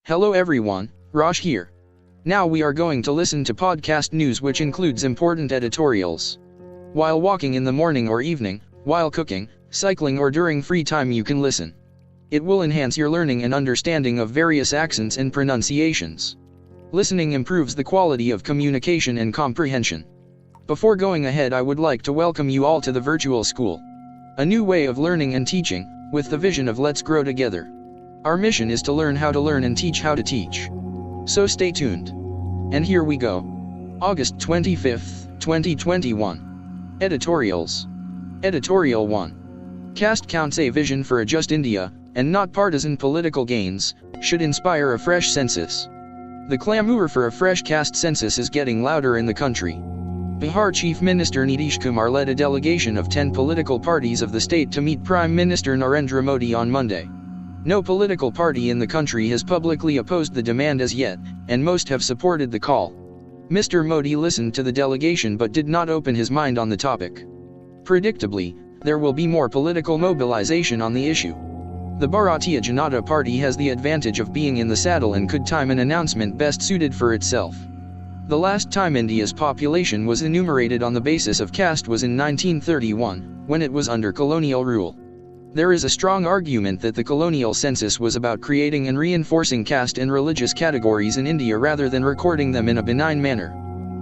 Hello everyone, Raj here. Now we are going to listen to podcast news which includes important editorials. While walking in the morning or evening, while cooking, cycling or during free time you can listen. It will enhance your learning and understanding of various accents and pronunciations. Listening improves the quality of communication and comprehension. Before going ahead, I would like to welcome you all to the virtual school. A new way of learning and teaching, with the vision of let's grow together. Our mission is to learn how to learn and teach how to teach. So stay tuned. And here we go. August 25th, 2021. Editorials. Editorial 1. Caste counts: a vision for a just India, and not partisan political gains, should inspire a fresh census. The clamour for a fresh caste census is getting louder in the country. Bihar Chief Minister Nitish Kumar led a delegation of 10 political parties of the state to meet Prime Minister Narendra Modi on Monday. No political party in the country has publicly opposed the demand as yet, and most have supported the call. Mr. Modi listened to the delegation but did not open his mind on the topic. Predictably, there will be more political mobilization on the issue. The Bharatiya Janata Party has the advantage of being in the saddle and could time an announcement best suited for itself. The last time India's population was enumerated on the basis of caste was in 1931, when it was under colonial rule. There is a strong argument that the colonial census was about creating and reinforcing caste and religious categories in India rather than recording them in a benign manner.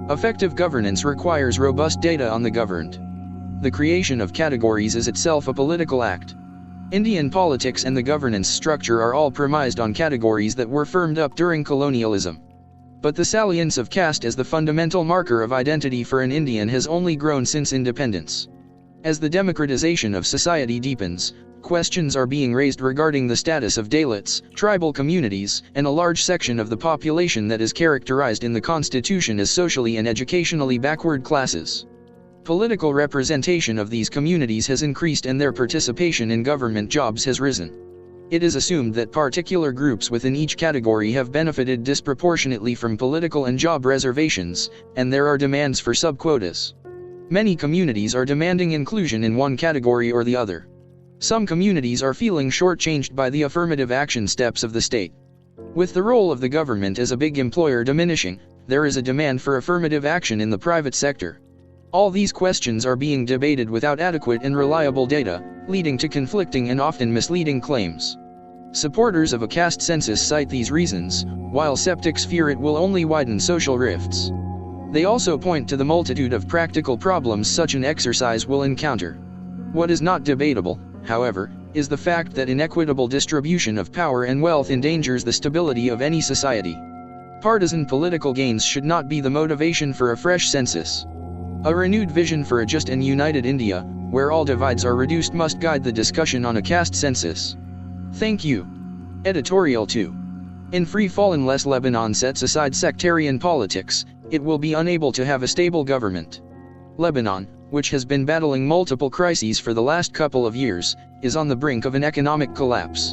Effective governance requires robust data on the governed. The creation of categories is itself a political act. Indian politics and the governance structure are all premised on categories that were firmed up during colonialism. But the salience of caste as the fundamental marker of identity for an Indian has only grown since independence. As the democratization of society deepens, questions are being raised regarding the status of Dalits, tribal communities, and a large section of the population that is characterized in the Constitution as socially and educationally backward classes. Political representation of these communities has increased and their participation in government jobs has risen. It is assumed that particular groups within each category have benefited disproportionately from political and job reservations, and there are demands for subquotas. Many communities are demanding inclusion in one category or the other. Some communities are feeling shortchanged by the affirmative action steps of the state. With the role of the government as a big employer diminishing, there is a demand for affirmative action in the private sector. All these questions are being debated without adequate and reliable data, leading to conflicting and often misleading claims. Supporters of a caste census cite these reasons, while skeptics fear it will only widen social rifts. They also point to the multitude of practical problems such an exercise will encounter. What is not debatable, however, is the fact that inequitable distribution of power and wealth endangers the stability of any society. Partisan political gains should not be the motivation for a fresh census. A renewed vision for a just and united India, where all divides are reduced, must guide the discussion on a caste census. Thank you. Editorial 2. In free fall unless Lebanon sets aside sectarian politics, it will be unable to have a stable government. Lebanon, which has been battling multiple crises for the last couple of years, is on the brink of an economic collapse.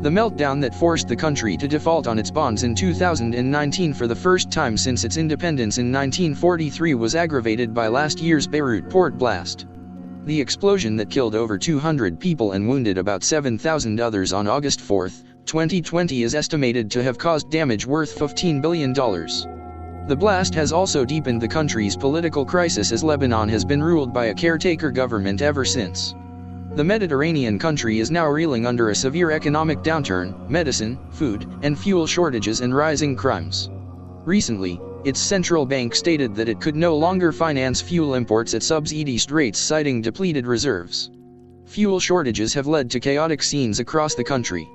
The meltdown that forced the country to default on its bonds in 2019 for the first time since its independence in 1943 was aggravated by last year's Beirut port blast. The explosion that killed over 200 people and wounded about 7,000 others on August 4, 2020 is estimated to have caused damage worth $15 billion. The blast has also deepened the country's political crisis as Lebanon has been ruled by a caretaker government ever since. The Mediterranean country is now reeling under a severe economic downturn, medicine, food, and fuel shortages and rising crimes. Recently, its central bank stated that it could no longer finance fuel imports at subsidized rates, citing depleted reserves. Fuel shortages have led to chaotic scenes across the country.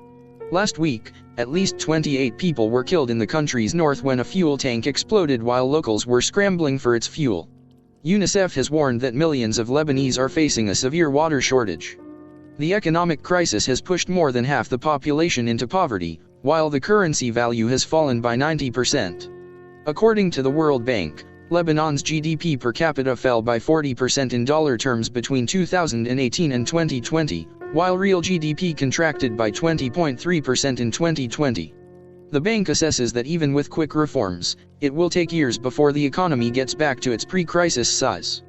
Last week, at least 28 people were killed in the country's north when a fuel tank exploded while locals were scrambling for its fuel. UNICEF has warned that millions of Lebanese are facing a severe water shortage. The economic crisis has pushed more than half the population into poverty, while the currency value has fallen by 90%. According to the World Bank, Lebanon's GDP per capita fell by 40% in dollar terms between 2018 and 2020, while real GDP contracted by 20.3% in 2020. The bank assesses that even with quick reforms, it will take years before the economy gets back to its pre-crisis size.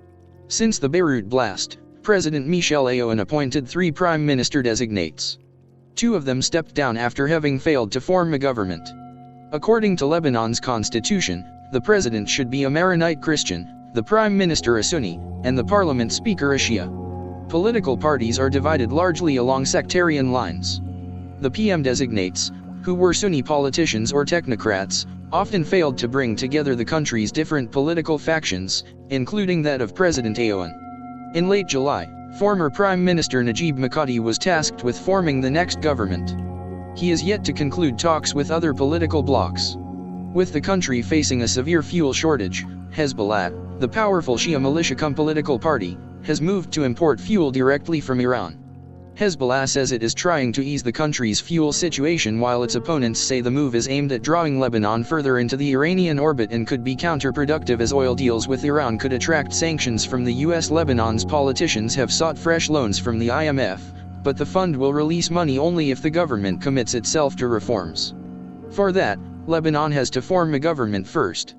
Since the Beirut blast, President Michel Aoun appointed 3 prime minister designates. 2 of them stepped down after having failed to form a government. According to Lebanon's constitution, the president should be a Maronite Christian, the prime minister a Sunni, and the parliament speaker a Shia. Political parties are divided largely along sectarian lines. The PM designates, who were Sunni politicians or technocrats, often failed to bring together the country's different political factions, including that of President Aoun. In late July, former Prime Minister Najib Mikati was tasked with forming the next government. He is yet to conclude talks with other political blocs. With the country facing a severe fuel shortage, Hezbollah, the powerful Shia militia-cum political party, has moved to import fuel directly from Iran. Hezbollah says it is trying to ease the country's fuel situation, while its opponents say the move is aimed at drawing Lebanon further into the Iranian orbit and could be counterproductive, as oil deals with Iran could attract sanctions from the US. Lebanon's politicians have sought fresh loans from the IMF, but the fund will release money only if the government commits itself to reforms. For that, Lebanon has to form a government first.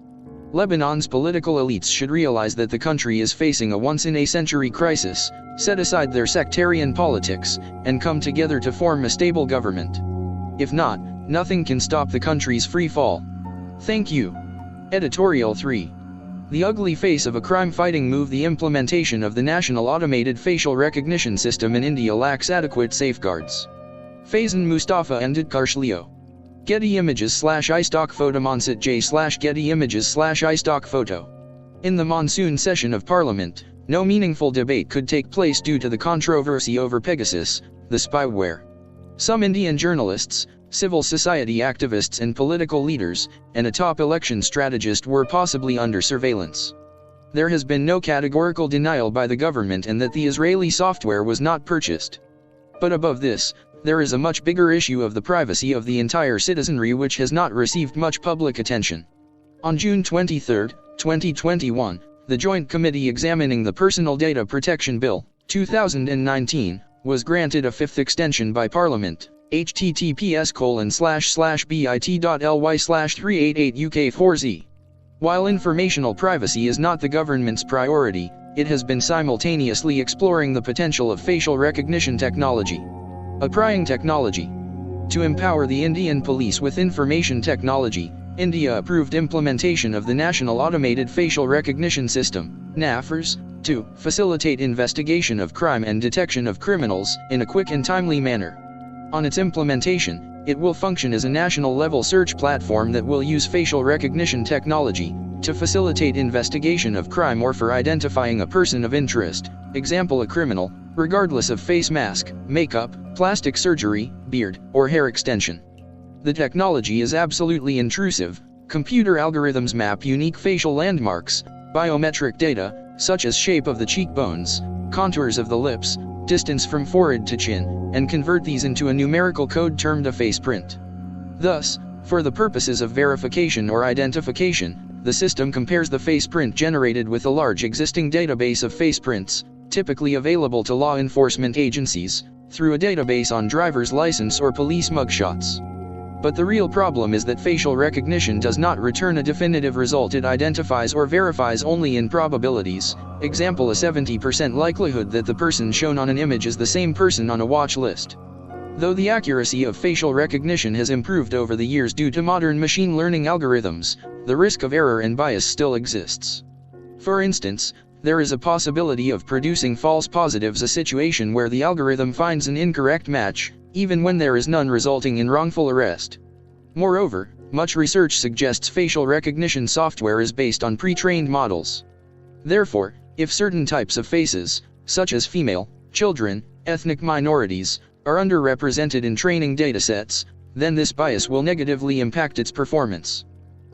Lebanon's political elites should realize that the country is facing a once-in-a-century crisis, set aside their sectarian politics, and come together to form a stable government. If not, nothing can stop the country's free fall. Thank you. Editorial 3. The ugly face of a crime-fighting move. The implementation of the National Automated Facial Recognition System in India lacks adequate safeguards. Faizan Mustafa and Edkar Leo. Getty Images /iStock photo Monset J /Getty Images /iStock photo. In the monsoon session of Parliament, no meaningful debate could take place due to the controversy over Pegasus, the spyware. Some Indian journalists, civil society activists and political leaders, and a top election strategist were possibly under surveillance. There has been no categorical denial by the government and that the Israeli software was not purchased. But above this, there is a much bigger issue of the privacy of the entire citizenry, which has not received much public attention. On June 23, 2021, the Joint Committee examining the Personal Data Protection Bill, 2019, was granted a 5th extension by Parliament, https://bit.ly/388UK4z. While informational privacy is not the government's priority, it has been simultaneously exploring the potential of facial recognition technology. A prying technology. To empower the Indian police with information technology, India approved implementation of the National Automated Facial Recognition System, NAFRS, to facilitate investigation of crime and detection of criminals in a quick and timely manner. On its implementation, it will function as a national-level search platform that will use facial recognition technology to facilitate investigation of crime or for identifying a person of interest, example a criminal, regardless of face mask, makeup, plastic surgery, beard, or hair extension. The technology is absolutely intrusive. Computer algorithms map unique facial landmarks, biometric data, such as shape of the cheekbones, contours of the lips, distance from forehead to chin, and convert these into a numerical code termed a face print. Thus, for the purposes of verification or identification, the system compares the face print generated with a large existing database of face prints, typically available to law enforcement agencies, through a database on driver's license or police mugshots. But the real problem is that facial recognition does not return a definitive result. It identifies or verifies only in probabilities, example a 70% likelihood that the person shown on an image is the same person on a watch list. Though the accuracy of facial recognition has improved over the years due to modern machine learning algorithms, the risk of error and bias still exists. For instance, there is a possibility of producing false positives, a situation where the algorithm finds an incorrect match, even when there is none, resulting in wrongful arrest. Moreover, much research suggests facial recognition software is based on pre-trained models. Therefore, if certain types of faces, such as female, children, ethnic minorities, are underrepresented in training datasets, then this bias will negatively impact its performance.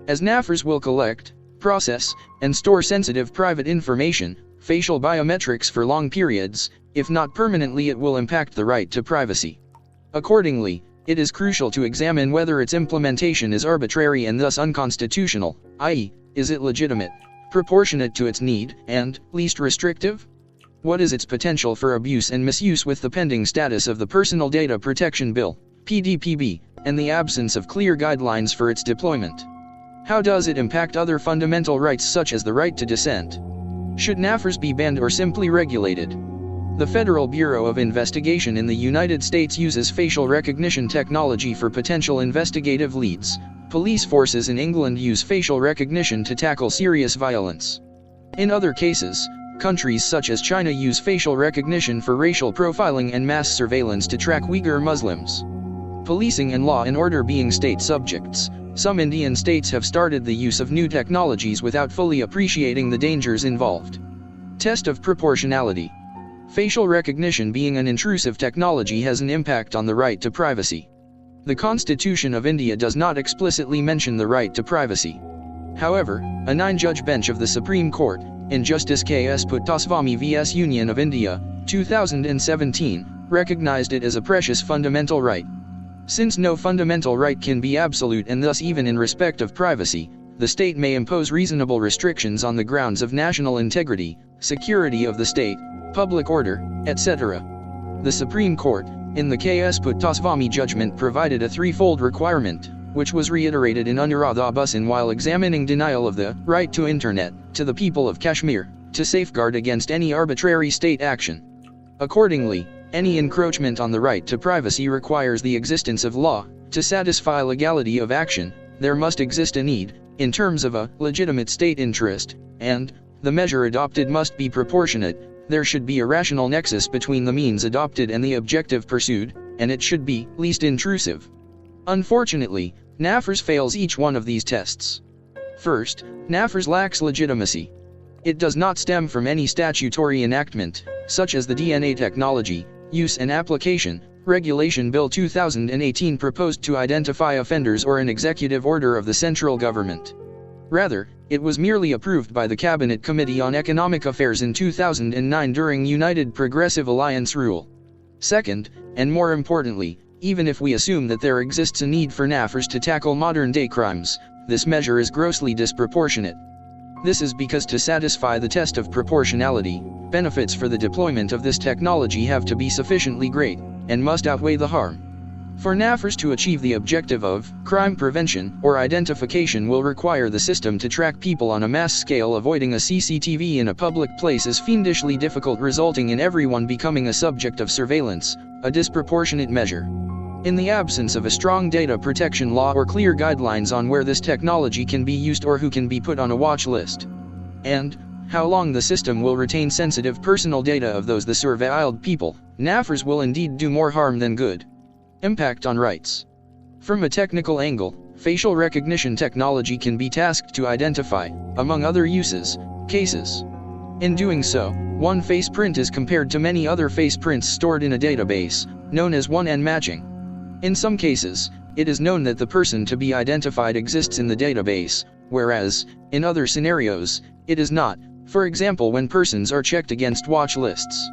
As NAFRS will collect, process, and store sensitive private information, facial biometrics for long periods, if not permanently, it will impact the right to privacy. Accordingly, it is crucial to examine whether its implementation is arbitrary and thus unconstitutional, i.e., is it legitimate, proportionate to its need, and least restrictive? What is its potential for abuse and misuse with the pending status of the Personal Data Protection Bill, PDPB, and the absence of clear guidelines for its deployment? How does it impact other fundamental rights such as the right to dissent? Should NAFRS be banned or simply regulated? The Federal Bureau of Investigation in the United States uses facial recognition technology for potential investigative leads. Police forces in England use facial recognition to tackle serious violence. In other cases, countries such as China use facial recognition for racial profiling and mass surveillance to track Uyghur Muslims. Policing and law and order being state subjects, some Indian states have started the use of new technologies without fully appreciating the dangers involved. Test of proportionality. Facial recognition being an intrusive technology has an impact on the right to privacy. The Constitution of India does not explicitly mention the right to privacy. However, a 9-judge bench of the Supreme Court, in Justice K.S. Puttaswamy vs. Union of India, 2017, recognized it as a precious fundamental right. Since no fundamental right can be absolute and thus even in respect of privacy, the state may impose reasonable restrictions on the grounds of national integrity, security of the state, public order, etc. The Supreme Court, in the K.S. Puttaswamy judgment, provided a threefold requirement, which was reiterated in Anuradha Bhasan while examining denial of the right to internet to the people of Kashmir, to safeguard against any arbitrary state action. Accordingly, any encroachment on the right to privacy requires the existence of law. To satisfy legality of action, there must exist a need, in terms of a legitimate state interest, and the measure adopted must be proportionate. There should be a rational nexus between the means adopted and the objective pursued, and it should be least intrusive. Unfortunately, NAFRS fails each one of these tests. First, NAFRS lacks legitimacy. It does not stem from any statutory enactment, such as the DNA Technology, Use and Application Regulation Bill 2018 proposed to identify offenders or an executive order of the central government. Rather, it was merely approved by the Cabinet Committee on Economic Affairs in 2009 during United Progressive Alliance rule. Second, and more importantly, even if we assume that there exists a need for NAFRS to tackle modern-day crimes, this measure is grossly disproportionate. This is because to satisfy the test of proportionality, benefits for the deployment of this technology have to be sufficiently great, and must outweigh the harm. For NAFRS to achieve the objective of crime prevention or identification will require the system to track people on a mass scale. Avoiding a CCTV in a public place is fiendishly difficult, resulting in everyone becoming a subject of surveillance, a disproportionate measure. In the absence of a strong data protection law or clear guidelines on where this technology can be used or who can be put on a watch list, and how long the system will retain sensitive personal data of those the surveilled people, NAFRS will indeed do more harm than good. Impact on rights. From a technical angle, facial recognition technology can be tasked to identify, among other cases. In doing so, one face print is compared to many other face prints stored in a database, known as one-N matching. In some cases, it is known that the person to be identified exists in the database, whereas, in other scenarios, it is not, for example when persons are checked against watch lists.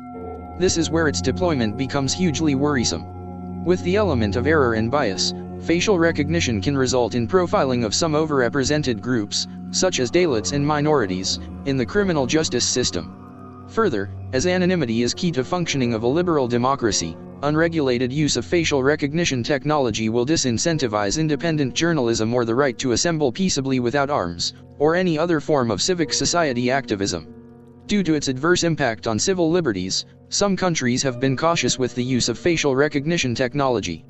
This is where its deployment becomes hugely worrisome. With the element of error and bias, facial recognition can result in profiling of some overrepresented groups, such as Dalits and minorities, in the criminal justice system. Further, as anonymity is key to functioning of a liberal democracy, unregulated use of facial recognition technology will disincentivize independent journalism or the right to assemble peaceably without arms, or any other form of civic society activism. Due to its adverse impact on civil liberties, some countries have been cautious with the use of facial recognition technology.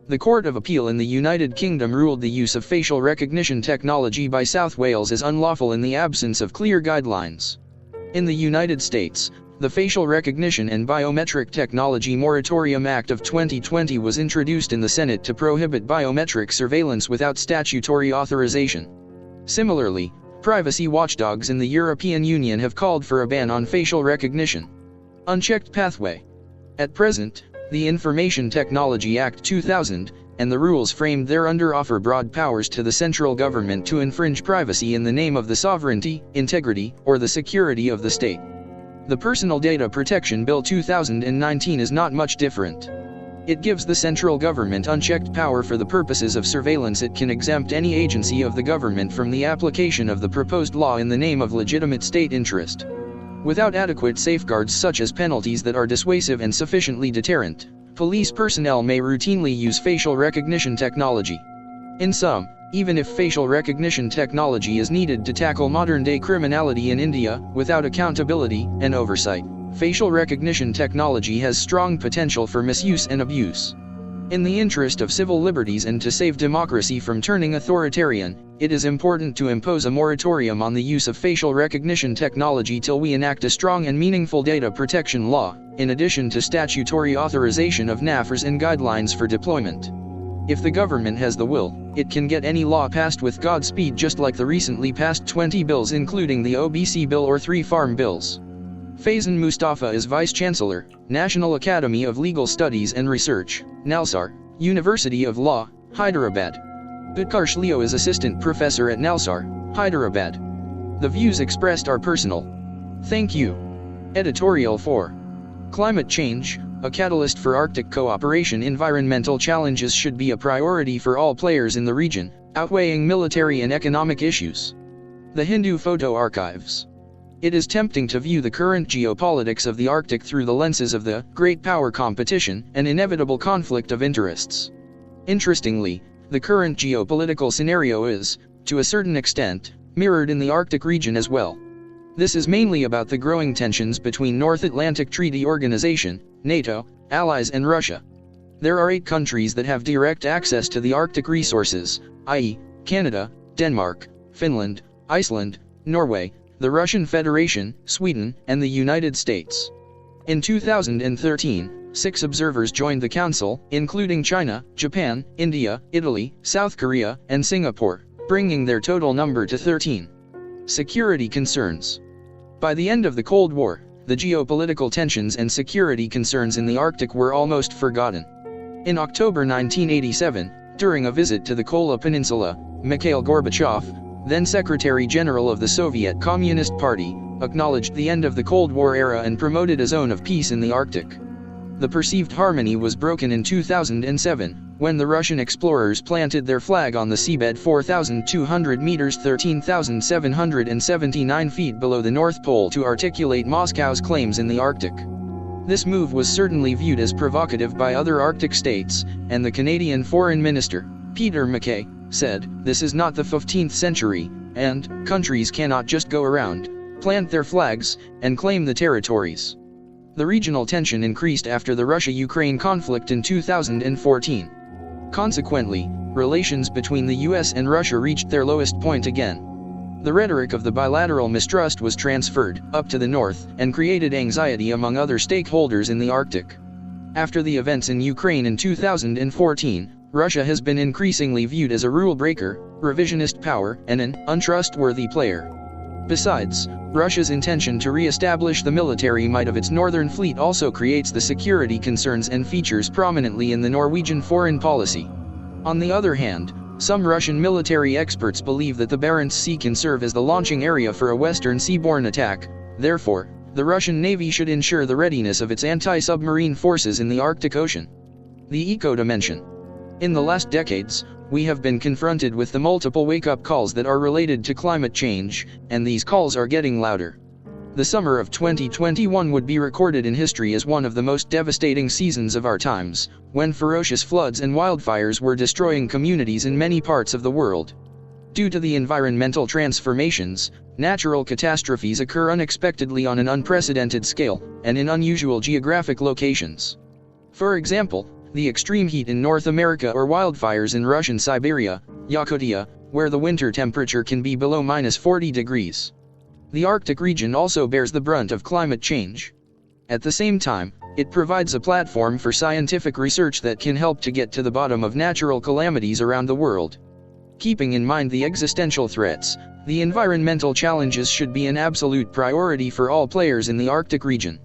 The Court of Appeal in the United Kingdom ruled the use of facial recognition technology by South Wales as unlawful in the absence of clear guidelines. In the United States, the Facial Recognition and Biometric Technology Moratorium Act of 2020 was introduced in the Senate to prohibit biometric surveillance without statutory authorization. Similarly, privacy watchdogs in the European Union have called for a ban on facial recognition. Unchecked pathway. At present, the Information Technology Act 2000, and the rules framed thereunder offer broad powers to the central government to infringe privacy in the name of the sovereignty, integrity, or the security of the state. The Personal Data Protection Bill 2019 is not much different. It gives the central government unchecked power for the purposes of surveillance. It can exempt any agency of the government from the application of the proposed law in the name of legitimate state interest. Without adequate safeguards such as penalties that are dissuasive and sufficiently deterrent, police personnel may routinely use facial recognition technology. In sum, even if facial recognition technology is needed to tackle modern-day criminality in India, without accountability and oversight, facial recognition technology has strong potential for misuse and abuse. In the interest of civil liberties and to save democracy from turning authoritarian, it is important to impose a moratorium on the use of facial recognition technology till we enact a strong and meaningful data protection law, in addition to statutory authorization of NAFRs and guidelines for deployment. If the government has the will, it can get any law passed with Godspeed, just like the recently passed 20 bills including the OBC bill or 3 farm bills. Faizan Mustafa is Vice Chancellor, National Academy of Legal Studies and Research, Nalsar, University of Law, Hyderabad. Utkarsh Leo is Assistant Professor at Nalsar, Hyderabad. The views expressed are personal. Thank you. Editorial 4. Climate change, a catalyst for Arctic cooperation. Environmental challenges should be a priority for all players in the region, outweighing military and economic issues. The Hindu Photo Archives. It is tempting to view the current geopolitics of the Arctic through the lenses of the great power competition and inevitable conflict of interests. Interestingly, the current geopolitical scenario is, to a certain extent, mirrored in the Arctic region as well. This is mainly about the growing tensions between North Atlantic Treaty Organization, NATO, allies and Russia. There are 8 countries that have direct access to the Arctic resources, i.e., Canada, Denmark, Finland, Iceland, Norway, the Russian Federation, Sweden, and the United States. In 2013, 6 observers joined the Council, including China, Japan, India, Italy, South Korea, and Singapore, bringing their total number to 13. Security concerns. By the end of the Cold War, the geopolitical tensions and security concerns in the Arctic were almost forgotten. In October 1987, during a visit to the Kola Peninsula, Mikhail Gorbachev, then Secretary General of the Soviet Communist Party, acknowledged the end of the Cold War era and promoted a zone of peace in the Arctic. The perceived harmony was broken in 2007, when the Russian explorers planted their flag on the seabed 4,200 meters 13,779 feet below the North Pole to articulate Moscow's claims in the Arctic. This move was certainly viewed as provocative by other Arctic states, and the Canadian Foreign Minister, Peter MacKay, said, "This is not the 15th century, and countries cannot just go around, plant their flags, and claim the territories." The regional tension increased after the Russia-Ukraine conflict in 2014. Consequently, relations between the US and Russia reached their lowest point again. The rhetoric of the bilateral mistrust was transferred up to the north and created anxiety among other stakeholders in the Arctic. After the events in Ukraine in 2014, Russia has been increasingly viewed as a rule-breaker, revisionist power, and an untrustworthy player. Besides, Russia's intention to re-establish the military might of its northern fleet also creates the security concerns and features prominently in the Norwegian foreign policy. On the other hand, some Russian military experts believe that the Barents Sea can serve as the launching area for a Western seaborne attack. Therefore, the Russian Navy should ensure the readiness of its anti-submarine forces in the Arctic Ocean. The eco-dimension. In the last decades, we have been confronted with the multiple wake-up calls that are related to climate change, and these calls are getting louder. The summer of 2021 would be recorded in history as one of the most devastating seasons of our times, when ferocious floods and wildfires were destroying communities in many parts of the world. Due to the environmental transformations, natural catastrophes occur unexpectedly on an unprecedented scale, and in unusual geographic locations. For example, the extreme heat in North America or wildfires in Russian Siberia, Yakutia, where the winter temperature can be below -40 degrees. The Arctic region also bears the brunt of climate change. At the same time, it provides a platform for scientific research that can help to get to the bottom of natural calamities around the world. Keeping in mind the existential threats, the environmental challenges should be an absolute priority for all players in the Arctic region.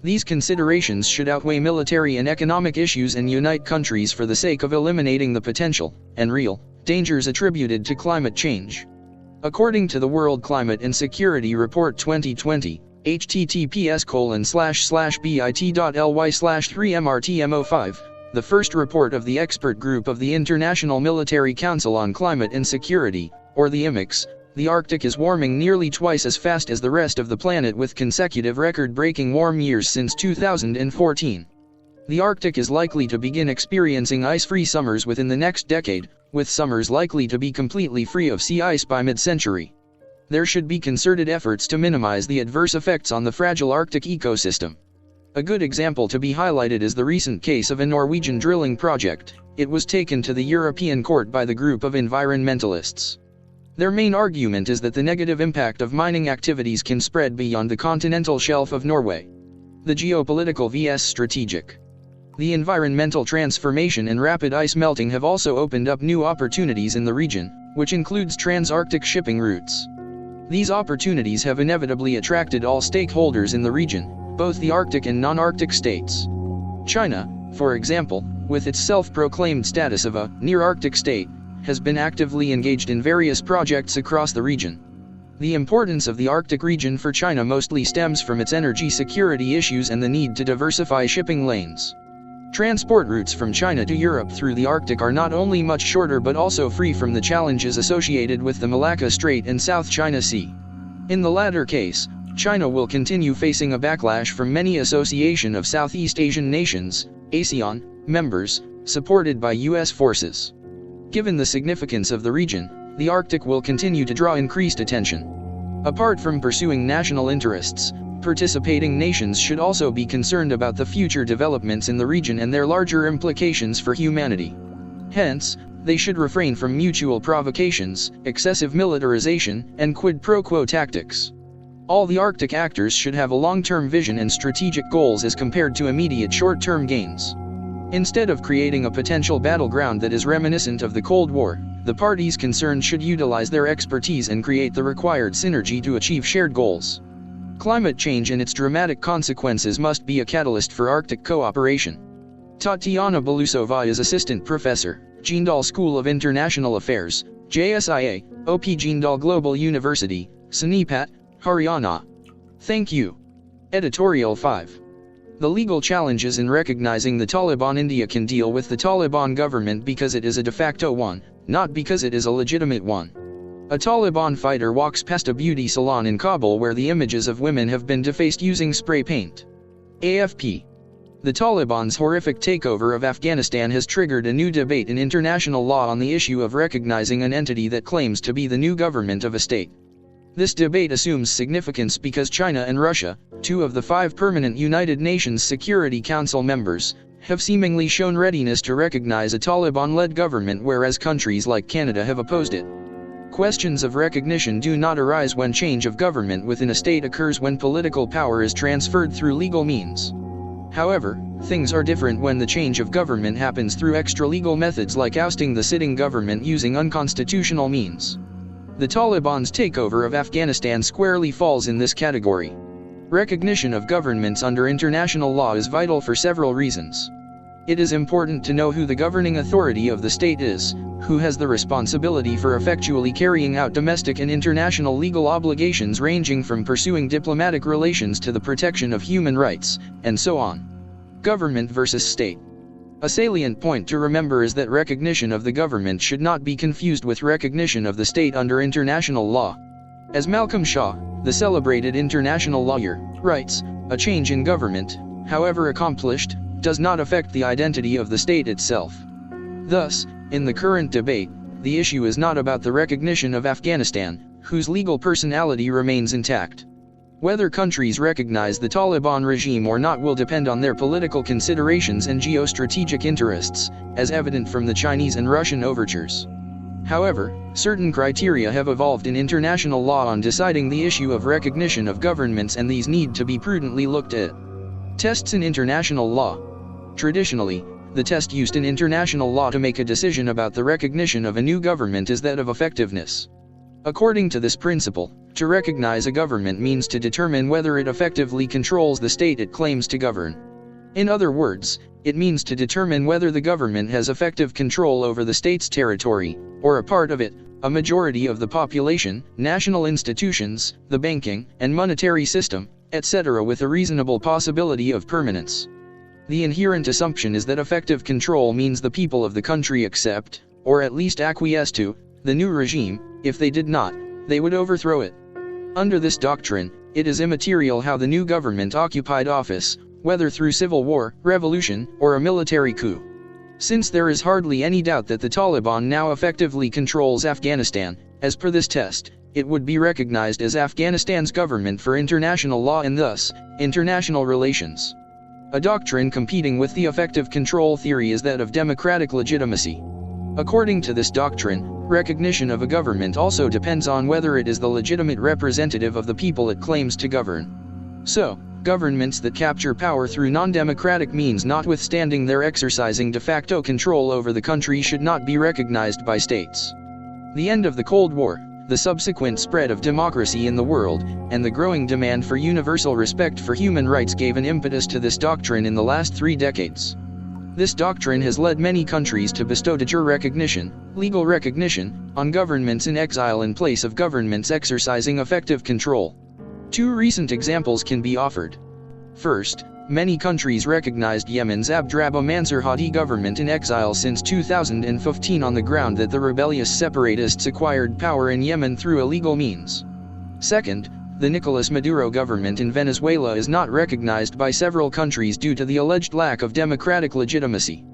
These considerations should outweigh military and economic issues and unite countries for the sake of eliminating the potential, and real, dangers attributed to climate change. According to the World Climate and Security Report 2020, https://bit.ly/3mrtmo5, the first report of the expert group of the International Military Council on Climate and Security, or the IMIX, the Arctic is warming nearly twice as fast as the rest of the planet with consecutive record-breaking warm years since 2014. The Arctic is likely to begin experiencing ice-free summers within the next decade, with summers likely to be completely free of sea ice by mid-century. There should be concerted efforts to minimize the adverse effects on the fragile Arctic ecosystem. A good example to be highlighted is the recent case of a Norwegian drilling project. It was taken to the European Court by the group of environmentalists. Their main argument is that the negative impact of mining activities can spread beyond the continental shelf of Norway. The geopolitical vs strategic. The environmental transformation and rapid ice melting have also opened up new opportunities in the region, which includes trans-Arctic shipping routes. These opportunities have inevitably attracted all stakeholders in the region, both the Arctic and non-Arctic states. China, for example, with its self-proclaimed status of a near-Arctic state, has been actively engaged in various projects across the region. The importance of the Arctic region for China mostly stems from its energy security issues and the need to diversify shipping lanes. Transport routes from China to Europe through the Arctic are not only much shorter but also free from the challenges associated with the Malacca Strait and South China Sea. In the latter case, China will continue facing a backlash from many Association of Southeast Asian Nations, ASEAN, members, supported by U.S. forces. Given the significance of the region, the Arctic will continue to draw increased attention. Apart from pursuing national interests, participating nations should also be concerned about the future developments in the region and their larger implications for humanity. Hence, they should refrain from mutual provocations, excessive militarization, and quid pro quo tactics. All the Arctic actors should have a long-term vision and strategic goals as compared to immediate short-term gains. Instead of creating a potential battleground that is reminiscent of the Cold War, the parties concerned should utilize their expertise and create the required synergy to achieve shared goals. Climate change and its dramatic consequences must be a catalyst for Arctic cooperation. Tatiana Belousova is Assistant Professor, Jindal School of International Affairs, JSIA, OP Jindal Global University, Sonipat, Haryana. Thank you. Editorial 5. The legal challenges in recognizing the Taliban. India can deal with the Taliban government because it is a de facto one, not because it is a legitimate one. A Taliban fighter walks past a beauty salon in Kabul where the images of women have been defaced using spray paint. AFP. The Taliban's horrific takeover of Afghanistan has triggered a new debate in international law on the issue of recognizing an entity that claims to be the new government of a state. This debate assumes significance because China and Russia, two of the 5 permanent United Nations Security Council members, have seemingly shown readiness to recognize a Taliban-led government, whereas countries like Canada have opposed it. Questions of recognition do not arise when change of government within a state occurs when political power is transferred through legal means. However, things are different when the change of government happens through extra-legal methods like ousting the sitting government using unconstitutional means. The Taliban's takeover of Afghanistan squarely falls in this category. Recognition of governments under international law is vital for several reasons. It is important to know who the governing authority of the state is, who has the responsibility for effectually carrying out domestic and international legal obligations ranging from pursuing diplomatic relations to the protection of human rights, and so on. Government versus state. A salient point to remember is that recognition of the government should not be confused with recognition of the state under international law. As Malcolm Shaw, the celebrated international lawyer, writes, a change in government, however accomplished, does not affect the identity of the state itself. Thus, in the current debate, the issue is not about the recognition of Afghanistan, whose legal personality remains intact. Whether countries recognize the Taliban regime or not will depend on their political considerations and geostrategic interests, as evident from the Chinese and Russian overtures. However, certain criteria have evolved in international law on deciding the issue of recognition of governments, and these need to be prudently looked at. Tests in international law. Traditionally, the test used in international law to make a decision about the recognition of a new government is that of effectiveness. According to this principle, to recognize a government means to determine whether it effectively controls the state it claims to govern. In other words, it means to determine whether the government has effective control over the state's territory, or a part of it, a majority of the population, national institutions, the banking and monetary system, etc., with a reasonable possibility of permanence. The inherent assumption is that effective control means the people of the country accept, or at least acquiesce to, the new regime. If they did not, they would overthrow it. Under this doctrine, it is immaterial how the new government occupied office, whether through civil war, revolution, or a military coup. Since there is hardly any doubt that the Taliban now effectively controls Afghanistan, as per this test, it would be recognized as Afghanistan's government for international law and thus, international relations. A doctrine competing with the effective control theory is that of democratic legitimacy. According to this doctrine, recognition of a government also depends on whether it is the legitimate representative of the people it claims to govern. So, governments that capture power through non-democratic means notwithstanding their exercising de facto control over the country should not be recognized by states. The end of the Cold War, the subsequent spread of democracy in the world, and the growing demand for universal respect for human rights gave an impetus to this doctrine in the last 3 decades. This doctrine has led many countries to bestow de jure recognition, legal recognition, on governments in exile in place of governments exercising effective control. 2 recent examples can be offered. First, many countries recognized Yemen's Abdrabbuh Mansur Hadi government in exile since 2015 on the ground that the rebellious separatists acquired power in Yemen through illegal means. Second, the Nicolas Maduro government in Venezuela is not recognized by several countries due to the alleged lack of democratic legitimacy.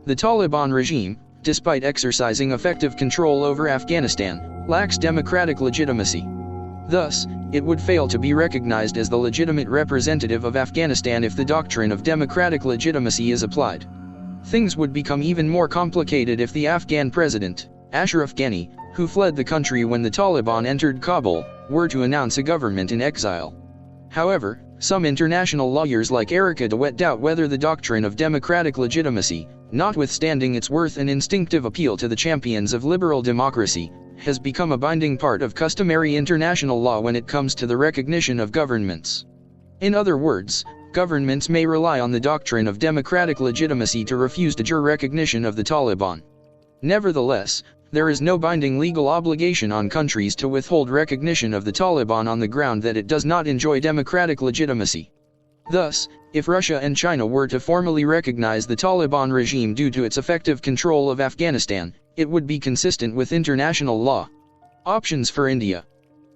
The Taliban regime, despite exercising effective control over Afghanistan, lacks democratic legitimacy. Thus, it would fail to be recognized as the legitimate representative of Afghanistan if the doctrine of democratic legitimacy is applied. Things would become even more complicated if the Afghan president, Ashraf Ghani, who fled the country when the Taliban entered Kabul, were to announce a government in exile. However, some international lawyers like Erica DeWitt doubt whether the doctrine of democratic legitimacy, notwithstanding its worth and instinctive appeal to the champions of liberal democracy, has become a binding part of customary international law when it comes to the recognition of governments. In other words, governments may rely on the doctrine of democratic legitimacy to refuse de jure recognition of the Taliban. Nevertheless, there is no binding legal obligation on countries to withhold recognition of the Taliban on the ground that it does not enjoy democratic legitimacy. Thus, if Russia and China were to formally recognize the Taliban regime due to its effective control of Afghanistan, it would be consistent with international law. Options for India.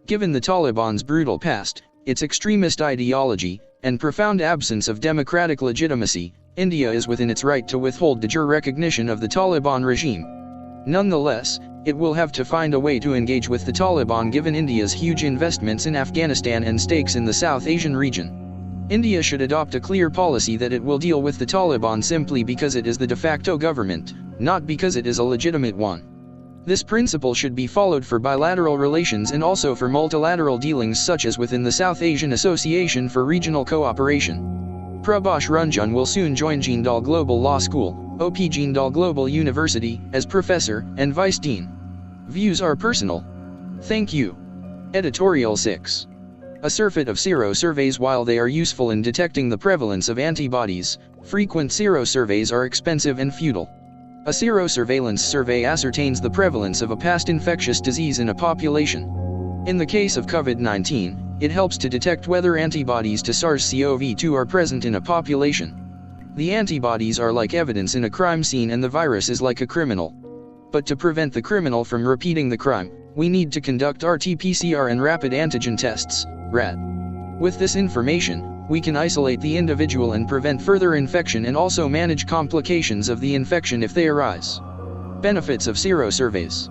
Given the Taliban's brutal past, its extremist ideology, and profound absence of democratic legitimacy, India is within its right to withhold de jure recognition of the Taliban regime. Nonetheless, it will have to find a way to engage with the Taliban given India's huge investments in Afghanistan and stakes in the South Asian region. India should adopt a clear policy that it will deal with the Taliban simply because it is the de facto government, not because it is a legitimate one. This principle should be followed for bilateral relations and also for multilateral dealings such as within the South Asian Association for Regional Cooperation. Prabhash Ranjan will soon join Jindal Global Law School, OP Jindal Global University, as professor and vice dean. Views are personal. Thank you. Editorial 6. A surfeit of serosurveys. While they are useful in detecting the prevalence of antibodies, frequent serosurveys are expensive and futile. A serosurveillance survey ascertains the prevalence of a past infectious disease in a population. In the case of COVID-19, it helps to detect whether antibodies to SARS-CoV-2 are present in a population. The antibodies are like evidence in a crime scene and the virus is like a criminal. But to prevent the criminal from repeating the crime, we need to conduct RT-PCR and rapid antigen tests, RAT. With this information, we can isolate the individual and prevent further infection and also manage complications of the infection if they arise. Benefits of serosurveys.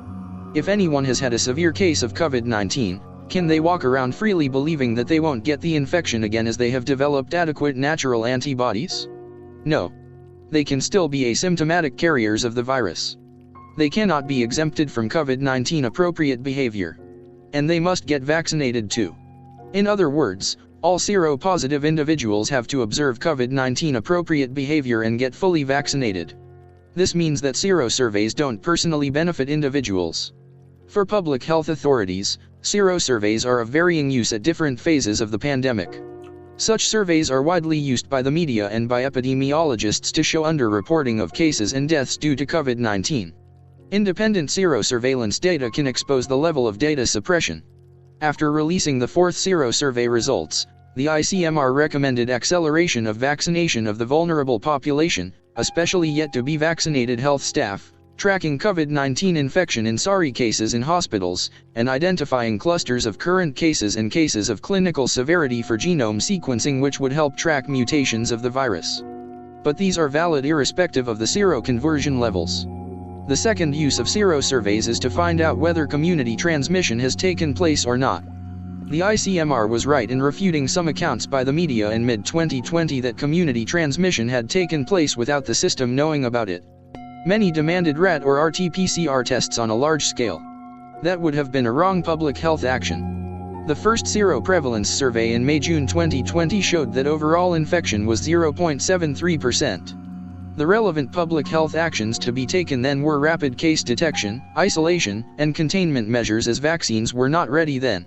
If anyone has had a severe case of COVID-19, can they walk around freely believing that they won't get the infection again as they have developed adequate natural antibodies? No. They can still be asymptomatic carriers of the virus. They cannot be exempted from COVID-19 appropriate behavior. And they must get vaccinated too. In other words, all seropositive individuals have to observe COVID-19 appropriate behavior and get fully vaccinated. This means that serosurveys don't personally benefit individuals. For public health authorities, serosurveys are of varying use at different phases of the pandemic. Such surveys are widely used by the media and by epidemiologists to show underreporting of cases and deaths due to COVID-19. Independent serosurveillance data can expose the level of data suppression. After releasing the fourth serosurvey results, the ICMR recommended acceleration of vaccination of the vulnerable population, especially yet to be vaccinated health staff, tracking COVID-19 infection in SARI cases in hospitals, and identifying clusters of current cases and cases of clinical severity for genome sequencing which would help track mutations of the virus. But these are valid irrespective of the seroconversion levels. The second use of serosurveys is to find out whether community transmission has taken place or not. The ICMR was right in refuting some accounts by the media in mid-2020 that community transmission had taken place without the system knowing about it. Many demanded RAT or RT-PCR tests on a large scale. That would have been a wrong public health action. The first seroprevalence survey in May-June 2020 showed that overall infection was 0.73%. The relevant public health actions to be taken then were rapid case detection, isolation, and containment measures, as vaccines were not ready then.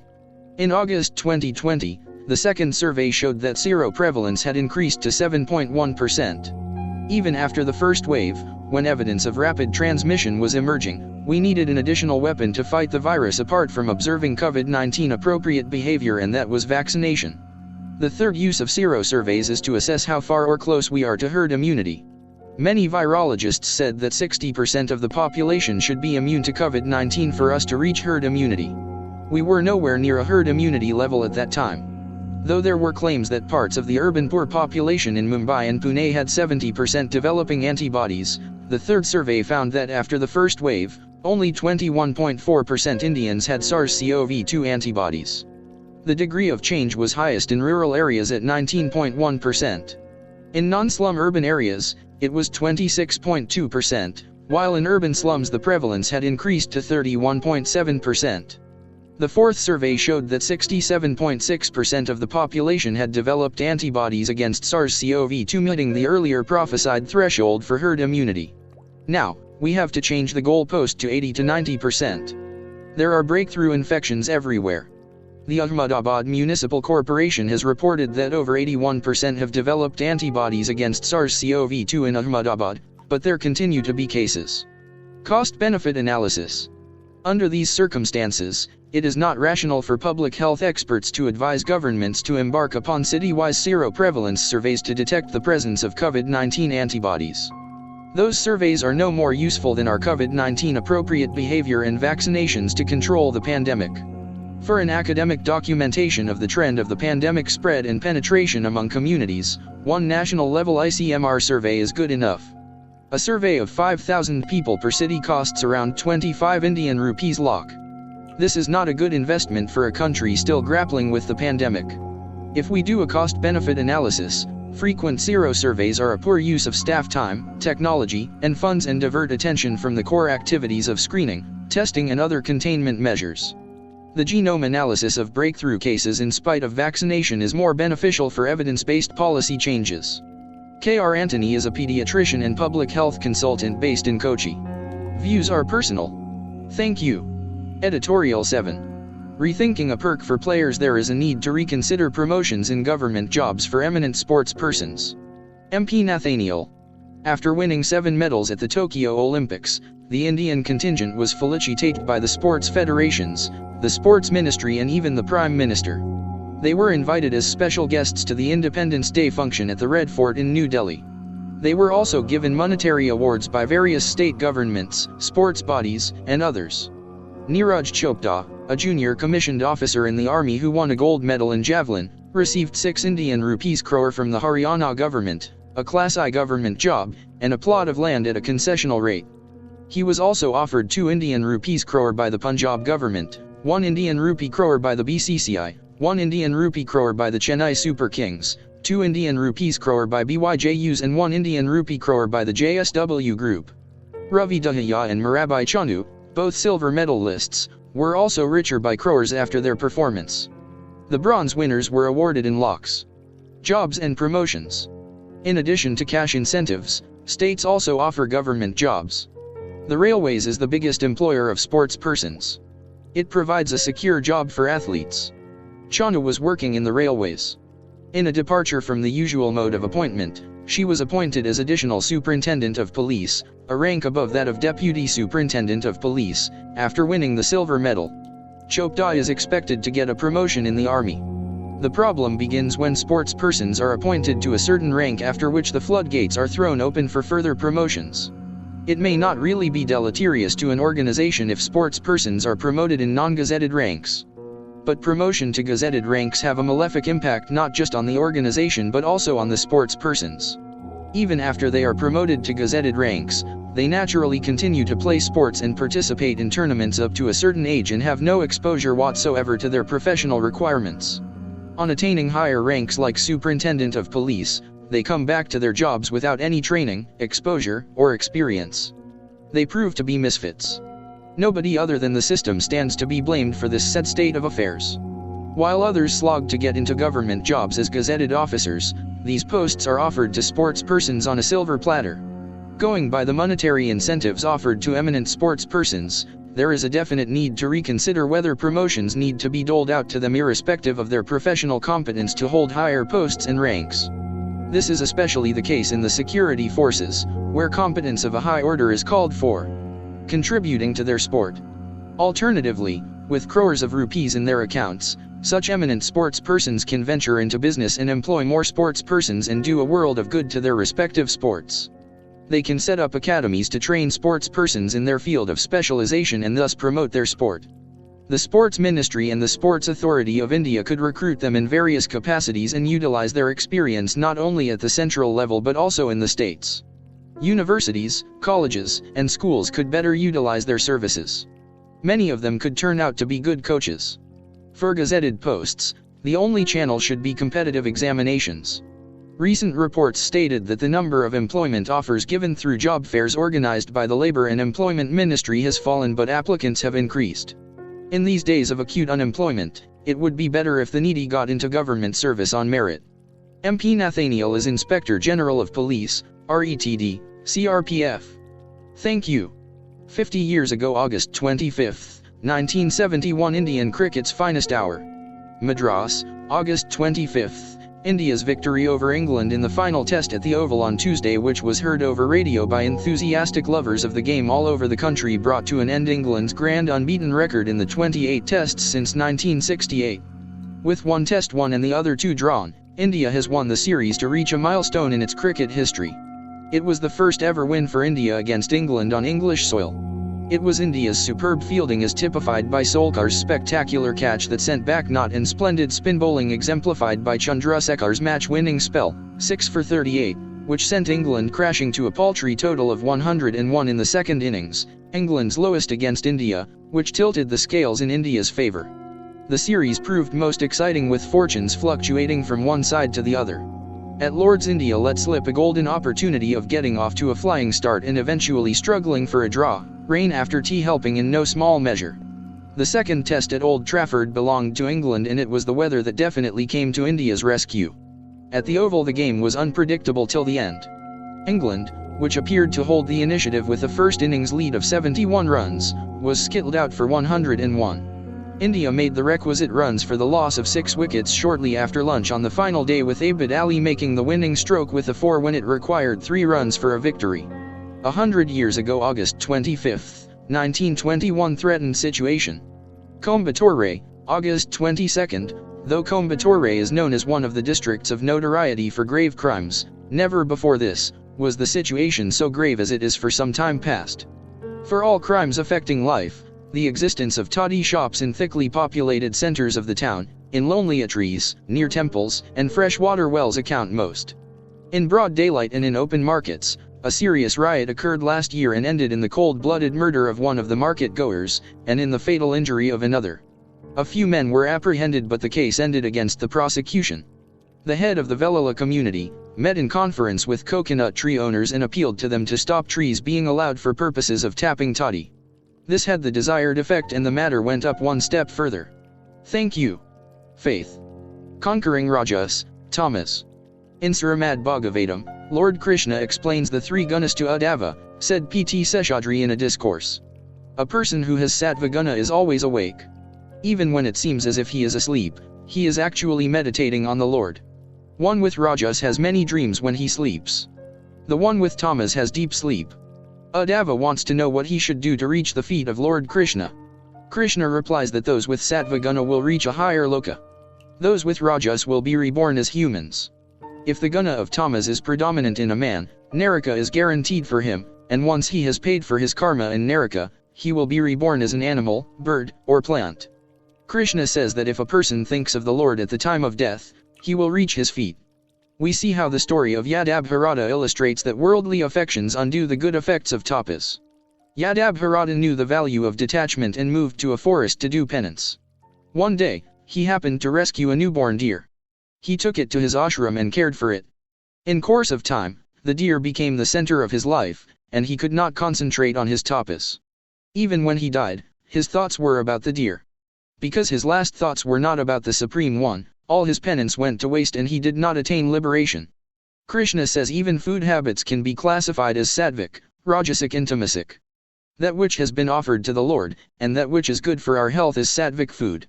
In August 2020, the second survey showed that seroprevalence had increased to 7.1%. Even after the first wave, when evidence of rapid transmission was emerging, we needed an additional weapon to fight the virus apart from observing COVID-19 appropriate behavior, and that was vaccination. The third use of serosurveys is to assess how far or close we are to herd immunity. Many virologists said that 60% of the population should be immune to COVID-19 for us to reach herd immunity. We were nowhere near a herd immunity level at that time. Though there were claims that parts of the urban poor population in Mumbai and Pune had 70% developing antibodies, the third survey found that after the first wave, only 21.4% Indians had SARS-CoV-2 antibodies. The degree of change was highest in rural areas at 19.1%. In non-slum urban areas, it was 26.2%, while in urban slums the prevalence had increased to 31.7%. The fourth survey showed that 67.6% of the population had developed antibodies against SARS-CoV-2, meeting the earlier prophesied threshold for herd immunity. Now, we have to change the goalpost to 80 to 90%. There are breakthrough infections everywhere. The Ahmedabad Municipal Corporation has reported that over 81% have developed antibodies against SARS-CoV-2 in Ahmedabad, but there continue to be cases. Cost-benefit analysis. Under these circumstances, it is not rational for public health experts to advise governments to embark upon city-wide seroprevalence surveys to detect the presence of COVID-19 antibodies. Those surveys are no more useful than our COVID-19 appropriate behavior and vaccinations to control the pandemic. For an academic documentation of the trend of the pandemic spread and penetration among communities, one national-level ICMR survey is good enough. A survey of 5,000 people per city costs around 25 Indian rupees lakh. This is not a good investment for a country still grappling with the pandemic. If we do a cost-benefit analysis, frequent serosurveys are a poor use of staff time, technology, and funds, and divert attention from the core activities of screening, testing, and other containment measures. The genome analysis of breakthrough cases in spite of vaccination is more beneficial for evidence-based policy changes. K.R. Antony is a pediatrician and public health consultant based in Kochi. Views are personal. Thank you. Editorial 7. Rethinking a perk for players. There is a need to reconsider promotions in government jobs for eminent sports persons. MP Nathaniel. After winning 7 medals at the Tokyo Olympics, the Indian contingent was felicitated by the sports federations, the sports ministry, and even the Prime Minister. They were invited as special guests to the Independence Day function at the Red Fort in New Delhi. They were also given monetary awards by various state governments, sports bodies, and others. Neeraj Chopra, a junior commissioned officer in the army who won a gold medal in javelin, received 6 Indian rupees crore from the Haryana government, a Class I government job, and a plot of land at a concessional rate. He was also offered 2 Indian rupees crore by the Punjab government, 1 Indian rupee crore by the BCCI, 1 Indian rupee crore by the Chennai Super Kings, 2 Indian rupees crore by BYJUs, and 1 Indian rupee crore by the JSW Group. Ravi Dahia and Mirabai Chanu, both silver medalists, were also richer by crores after their performance. The bronze winners were awarded in lakhs. Jobs and promotions. In addition to cash incentives, states also offer government jobs. The Railways is the biggest employer of sports persons. It provides a secure job for athletes. Chanu was working in the Railways. In a departure from the usual mode of appointment, she was appointed as Additional Superintendent of Police, a rank above that of Deputy Superintendent of Police, after winning the silver medal. Chopra is expected to get a promotion in the army. The problem begins when sports persons are appointed to a certain rank, after which the floodgates are thrown open for further promotions. It may not really be deleterious to an organization if sports persons are promoted in non-gazetted ranks. But promotion to gazetted ranks have a malefic impact not just on the organization but also on the sports persons. Even after they are promoted to gazetted ranks, They naturally continue to play sports and participate in tournaments up to a certain age and have no exposure whatsoever to their professional requirements. On attaining higher ranks like Superintendent of Police, they come back to their jobs without any training, exposure, or experience. They prove to be misfits. Nobody other than the system stands to be blamed for this sad state of affairs. While others slog to get into government jobs as gazetted officers, these posts are offered to sports persons on a silver platter. Going by the monetary incentives offered to eminent sports persons, there is a definite need to reconsider whether promotions need to be doled out to them irrespective of their professional competence to hold higher posts and ranks. This is especially the case in the security forces, where competence of a high order is called for, contributing to their sport. Alternatively, with crores of rupees in their accounts, such eminent sports persons can venture into business and employ more sports persons and do a world of good to their respective sports. They can set up academies to train sports persons in their field of specialization and thus promote their sport. The Sports Ministry and the Sports Authority of India could recruit them in various capacities and utilize their experience not only at the central level but also in the states. Universities, colleges, and schools could better utilize their services. Many of them could turn out to be good coaches. For gazetted posts, the only channel should be competitive examinations. Recent reports stated that the number of employment offers given through job fairs organized by the Labor and Employment Ministry has fallen, but applicants have increased. In these days of acute unemployment, it would be better if the needy got into government service on merit. MP Nathaniel is Inspector General of Police, RETD, CRPF. Thank you. 50 years ago, August 25, 1971, Indian cricket's finest hour. Madras, August 25. India's victory over England in the final test at the Oval on Tuesday, which was heard over radio by enthusiastic lovers of the game all over the country, brought to an end England's grand unbeaten record in the 28 tests since 1968. With one test won and the other two drawn, India has won the series to reach a milestone in its cricket history. It was the first ever win for India against England on English soil. It was India's superb fielding as typified by Solkar's spectacular catch that sent back Knott, and splendid spin bowling exemplified by Chandrasekhar's match-winning spell, 6 for 38, which sent England crashing to a paltry total of 101 in the second innings, England's lowest against India, which tilted the scales in India's favour. The series proved most exciting, with fortunes fluctuating from one side to the other. At Lord's, India let slip a golden opportunity of getting off to a flying start and eventually struggling for a draw, rain after tea helping in no small measure. The second test at Old Trafford belonged to England, and it was the weather that definitely came to India's rescue. At the Oval, the game was unpredictable till the end. England, which appeared to hold the initiative with a first innings lead of 71 runs, was skittled out for 101. India made the requisite runs for the loss of 6 wickets shortly after lunch on the final day, with Abid Ali making the winning stroke with a 4 when it required 3 runs for a victory. 100 years ago, August 25, 1921, threatened situation. Coimbatore, August 22. Though Coimbatore is known as one of the districts of notoriety for grave crimes, never before this was the situation so grave as it is for some time past. For all crimes affecting life, the existence of toddy shops in thickly populated centers of the town, in lonely atries, near temples, and freshwater wells account most. In broad daylight and in open markets, a serious riot occurred last year and ended in the cold-blooded murder of one of the market-goers, and in the fatal injury of another. A few men were apprehended, but the case ended against the prosecution. The head of the Velila community met in conference with coconut tree owners and appealed to them to stop trees being allowed for purposes of tapping toddy. This had the desired effect, and the matter went up one step further. Thank you. Faith. Conquering Rajas, Thomas. In Srimad Bhagavatam, Lord Krishna explains the 3 gunas to Uddhava, said P.T. Seshadri in a discourse. A person who has sattva guna is always awake. Even when it seems as if he is asleep, he is actually meditating on the Lord. One with Rajas has many dreams when he sleeps. The one with Tamas has deep sleep. Uddhava wants to know what he should do to reach the feet of Lord Krishna. Krishna replies that those with sattva guna will reach a higher loka. Those with Rajas will be reborn as humans. If the guna of Tamas is predominant in a man, Naraka is guaranteed for him, and once he has paid for his karma in Naraka, he will be reborn as an animal, bird, or plant. Krishna says that if a person thinks of the Lord at the time of death, he will reach his feet. we see how the story of Yadabharata illustrates that worldly affections undo the good effects of tapas. Yadabharata knew the value of detachment and moved to a forest to do penance. One day, he happened to rescue a newborn deer. He took it to his ashram and cared for it. In course of time, the deer became the center of his life, and he could not concentrate on his tapas. Even when he died, his thoughts were about the deer. Because his last thoughts were not about the Supreme One, all his penance went to waste and he did not attain liberation. Krishna says even food habits can be classified as sattvic, rajasic and tamasic. That which has been offered to the Lord, and that which is good for our health is sattvic food.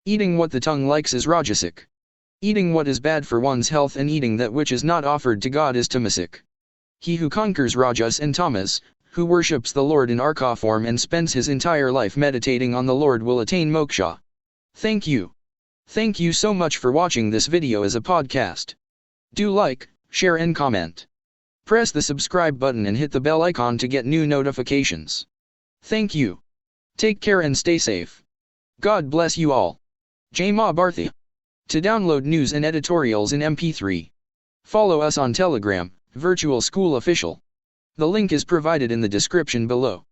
Eating what the tongue likes is rajasic. Eating what is bad for one's health and eating that which is not offered to God is tamasic. He who conquers rajas and tamas, who worships the Lord in arca form and spends his entire life meditating on the Lord will attain moksha. Thank you. Thank you so much for watching this video as a podcast. Do like, share and comment. Press the subscribe button and hit the bell icon to get new notifications. Thank you. Take care and stay safe. God bless you all. Jai Ma Bharti. To download news and editorials in mp3, follow us on Telegram, Virtual School Official. The link is provided in the description below.